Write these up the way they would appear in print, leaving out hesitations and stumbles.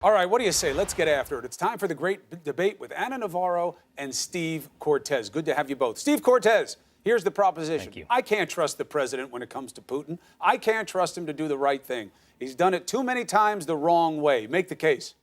All right, what do you say? Let's get after it. It's time for the great debate with Ana Navarro and Steve Cortes. Good to have you both. Steve Cortes, here's the proposition. Thank you. I can't trust the president when it comes to Putin. I can't trust him to do the right thing. He's done it too many times the wrong way. Make the case.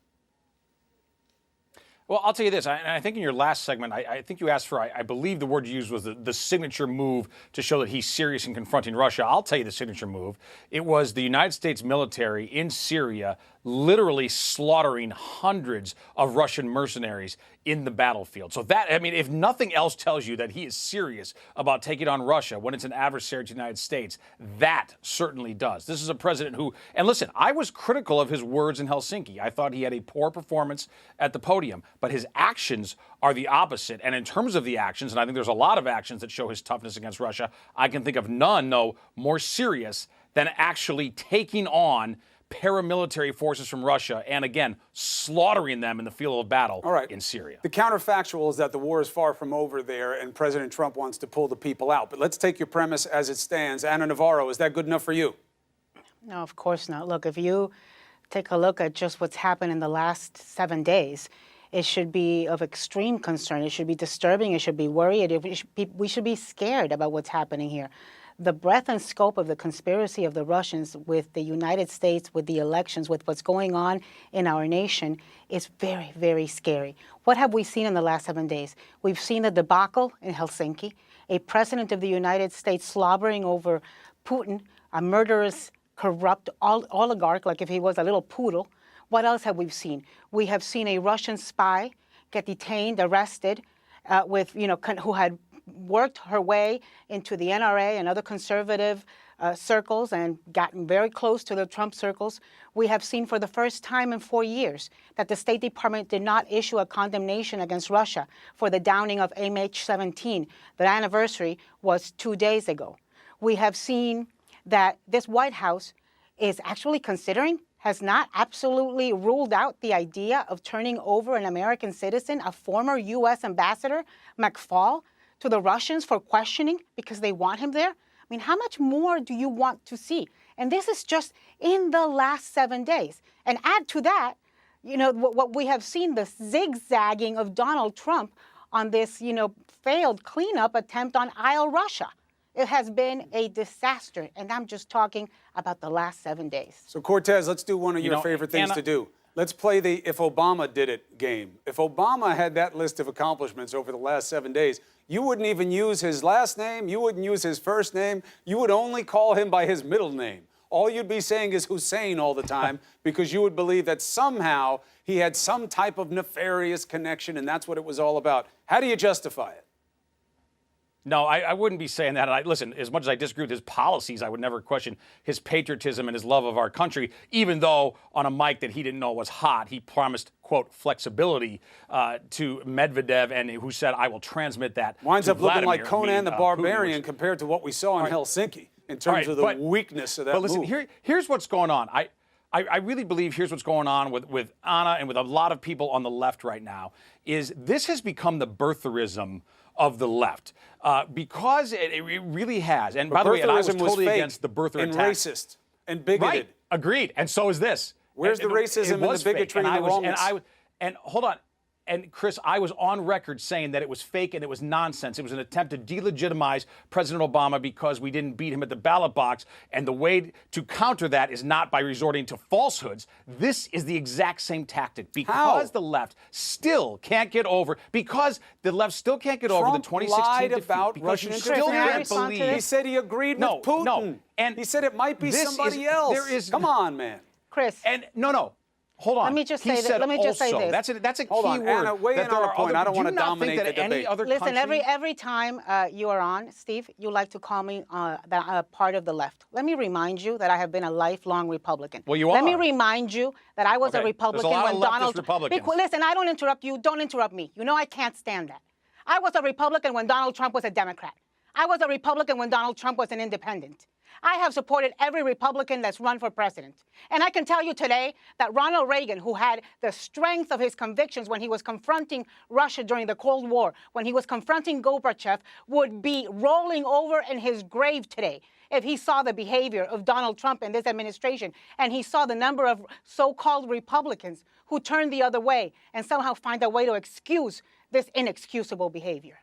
Well, I'll tell you this. I think in your last segment, I think you asked for, I believe the word you used was the signature move to show that he's serious in confronting Russia. I'll tell you the signature move. It was the United States military in Syria literally slaughtering hundreds of Russian mercenaries in the battlefield. So that, I mean, if nothing else tells you that he is serious about taking on Russia when it's an adversary to the United States, that certainly does. This is a president who, and listen, I was critical of his words in Helsinki. I thought he had a poor performance at the podium, but his actions are the opposite. And in terms of the actions, and I think there's a lot of actions that show his toughness against Russia, I can think of none, though, more serious than actually taking on paramilitary forces from Russia and, again, slaughtering them in the field of battle in Syria. The counterfactual is that the war is far from over there and President Trump wants to pull the people out. But let's take your premise as it stands. Ana Navarro, is that good enough for you? No, of course not. Look, if you take a look at just what's happened in the last 7 days, it should be of extreme concern. It should be disturbing. It should be worried. We should be scared about what's happening here. The breadth and scope of the conspiracy of the Russians with the United States, with the elections, with what's going on in our nation is very, very scary. What have we seen in the last 7 days? We've seen a debacle in Helsinki, a president of the United States slobbering over Putin, a murderous, corrupt oligarch, like if he was a little poodle. What else have we seen? We have seen a Russian spy get detained, arrested, who had worked her way into the NRA and other conservative circles and gotten very close to the Trump circles. We have seen for the first time in 4 years that the State Department did not issue a condemnation against Russia for the downing of MH17. The anniversary was 2 days ago. We have seen that this White House is actually considering, has not absolutely ruled out the idea of turning over an American citizen, a former U.S. ambassador, McFaul, to the Russians for questioning because they want him there. I mean, how much more do you want to see? And this is just in the last 7 days. And add to that, what we have seen, the zigzagging of Donald Trump on this, failed cleanup attempt on Isle Russia. It has been a disaster. And I'm just talking about the last 7 days. So, Cortes, let's do one of your favorite things to do. Let's play the if Obama did it game. If Obama had that list of accomplishments over the last 7 days, you wouldn't even use his last name. You wouldn't use his first name. You would only call him by his middle name. All you'd be saying is Hussein all the time because you would believe that somehow he had some type of nefarious connection, and that's what it was all about. How do you justify it? No, I wouldn't be saying that. Listen, as much as I disagree with his policies, I would never question his patriotism and his love of our country, even though on a mic that he didn't know was hot, he promised, quote, flexibility to Medvedev, and who said, I will transmit that Winds to up looking Vladimir, like Conan the Barbarian Putin, compared to what we saw in Helsinki in terms of the weakness of that move. But listen, here's what's going on. I really believe here's what's going on with Ana and with a lot of people on the left right now, is this has become the birtherism of the left, because it really has. And by the way, and I was totally against the birther and attack. Racist and bigoted. Right, agreed. And so is this. Where's the racism and the bigotry and the wrongness? And hold on. And Chris, I was on record saying that it was fake and it was nonsense. It was an attempt to delegitimize President Obama because we didn't beat him at the ballot box. And the way to counter that is not by resorting to falsehoods. This is the exact same tactic because the left still can't get over, over the 2016 lied about defeat. Russian interference. He said he agreed with Putin. No. And he said it might be somebody else. Come on, man. Chris. And no. Hold on. Let me just say this. That's a key Hold on, word. Anna, weigh in on a point. I don't want to dominate the debate. Listen, every time you are on, Steve, you like to call me part of the left. Let me remind you that I have been a lifelong Republican. Well, you are. Let me remind you that I was a Republican when Donald Trump. Listen, I don't interrupt you. Don't interrupt me. You know I can't stand that. I was a Republican when Donald Trump was a Democrat. I was a Republican when Donald Trump was an independent. I have supported every Republican that's run for president. And I can tell you today that Ronald Reagan, who had the strength of his convictions when he was confronting Russia during the Cold War, when he was confronting Gorbachev, would be rolling over in his grave today if he saw the behavior of Donald Trump and this administration, and he saw the number of so-called Republicans who turn the other way and somehow find a way to excuse this inexcusable behavior.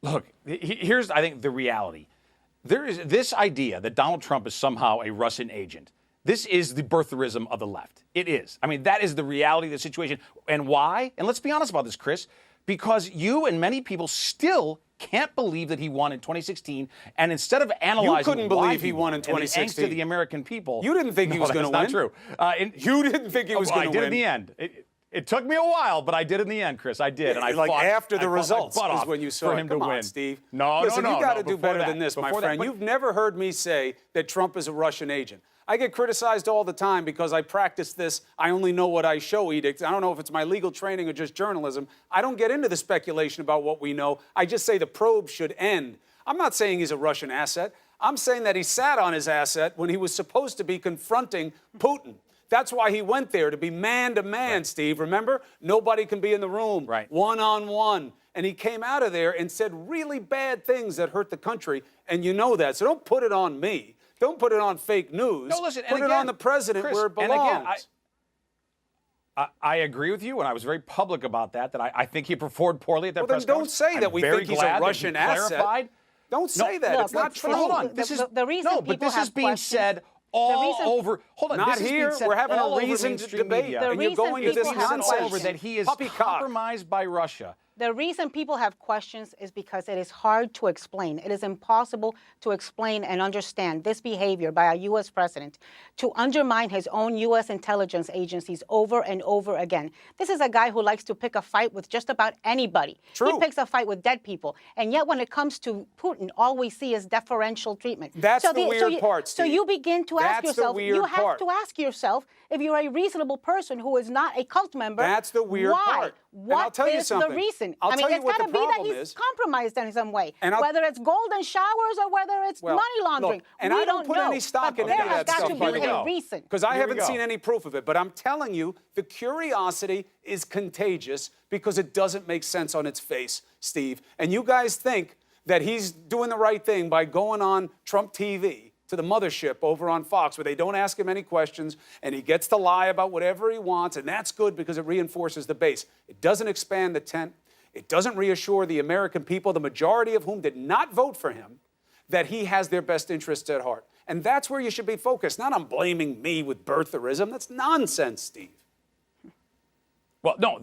Look, here's, I think, the reality. There is this idea that Donald Trump is somehow a Russian agent. This is the birtherism of the left. It is. I mean, that is the reality of the situation. And why? And let's be honest about this, Chris, because you and many people still can't believe that he won in 2016. And instead of analyzing you couldn't why believe he won in 2016. and the angst of the American people. You didn't think he was going to win. That's not true. You didn't think he was going to win. I did in the end. It took me a while, but I did in the end, Chris. I did, and I like fought, after the I results fought is when you saw for him to Come on, win. Steve. No, Listen, no, you got to do before better that, than this, my before friend. that, You've never heard me say that Trump is a Russian agent. I get criticized all the time because I practice this I only know what I show edict. I don't know if it's my legal training or just journalism. I don't get into the speculation about what we know. I just say the probe should end. I'm not saying he's a Russian asset. I'm saying that he sat on his asset when he was supposed to be confronting Putin. That's why he went there, to be man-to-man, right. Steve. Remember? Nobody can be in the room, right. One-on-one. And he came out of there and said really bad things that hurt the country, and you know that. So don't put it on me. Don't put it on fake news. No, listen, put it on the president, Chris, where it belongs. And again, I agree with you, and I was very public about that I think he performed poorly at that press conference. Don't say that we think he's a Russian asset. Don't say that. Look, it's not true. Hold on. This is the reason but this is being said all over. Hold on. Not this here. Is being said We're having all a reasoned debate. Media. And you're going to this nonsense. That he is compromised by Russia. The reason people have questions is because it is hard to explain. It is impossible to explain and understand this behavior by a U.S. president to undermine his own U.S. intelligence agencies over and over again. This is a guy who likes to pick a fight with just about anybody. True. He picks a fight with dead people. And yet when it comes to Putin, all we see is deferential treatment. That's the weird part, Steve. So you begin to ask yourself, you have to ask yourself, if you're a reasonable person who is not a cult member, that's the weird part. What is the reason? I mean, it's got to be that he's compromised in some way. Whether it's golden showers or whether it's money laundering. Look, and I don't put any stock in any of that stuff. There has got to be a reason. Because I haven't seen any proof of it. But I'm telling you, the curiosity is contagious because it doesn't make sense on its face, Steve. And you guys think that he's doing the right thing by going on Trump TV to the mothership over on Fox, where they don't ask him any questions, and he gets to lie about whatever he wants, and that's good because it reinforces the base. It doesn't expand the tent. It doesn't reassure the American people, the majority of whom did not vote for him, that he has their best interests at heart. And that's where you should be focused, not on blaming me with birtherism. That's nonsense, Steve. Well, no,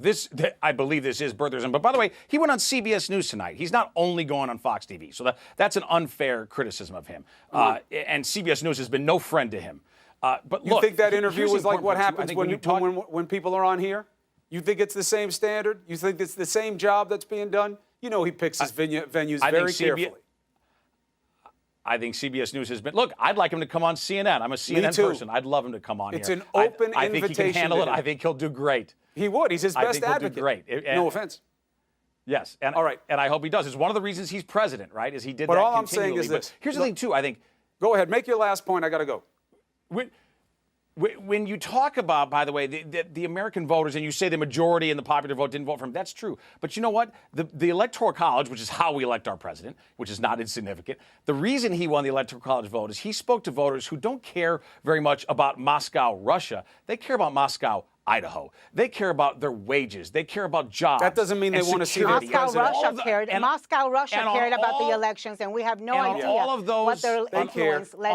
I believe this is birtherism. But by the way, he went on CBS News tonight. He's not only going on Fox TV. So that's an unfair criticism of him. And CBS News has been no friend to him. But you think that interview was like what happens when people are on here? You think it's the same standard? You think it's the same job that's being done? You know he picks his venues very carefully. I think CBS News has been. Look, I'd like him to come on CNN. I'm a CNN person. I'd love him to come on here. It's an open invitation. I think he can handle it. I think he'll do great. He would. He's his best advocate. He'll do great. No offense. Yes. And, all right. And I hope he does. It's one of the reasons he's president, right? Is he did but that all continually. I'm saying is this. Here's the thing, too. I think. Go ahead. Make your last point. I got to go. When you talk about, by the way, the American voters, and you say the majority in the popular vote didn't vote for him, that's true. But you know what? The Electoral College, which is how we elect our president, which is not insignificant, the reason he won the Electoral College vote is he spoke to voters who don't care very much about Moscow, Russia. They care about Moscow, Idaho. They care about their wages. They care about jobs. That doesn't mean they want to see Moscow, Russia cared about the elections, and we have no idea what their influence led to.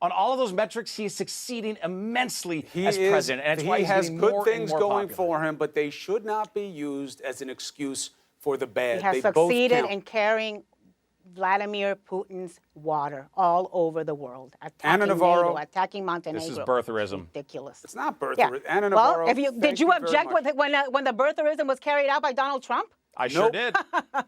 On all of those metrics, he is succeeding immensely as president. And that's why he has good things going popular. for him, but they should not be used as an excuse for the bad. He has succeeded in carrying Vladimir Putin's water all over the world, attacking Navarro, NATO, attacking Montenegro. This is birtherism. Ridiculous. It's not birtherism. Yeah. Navarro, did you object when the birtherism was carried out by Donald Trump? I sure did.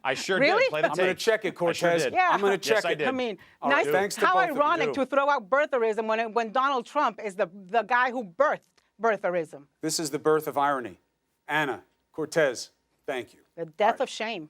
I sure really? did. Play the tape. I'm going to check it, Cortes. Yeah. I'm going to check it. I mean, how ironic to throw out birtherism when Donald Trump is the guy who birthed birtherism. This is the birth of irony. Anna, Cortes, thank you. The death of shame.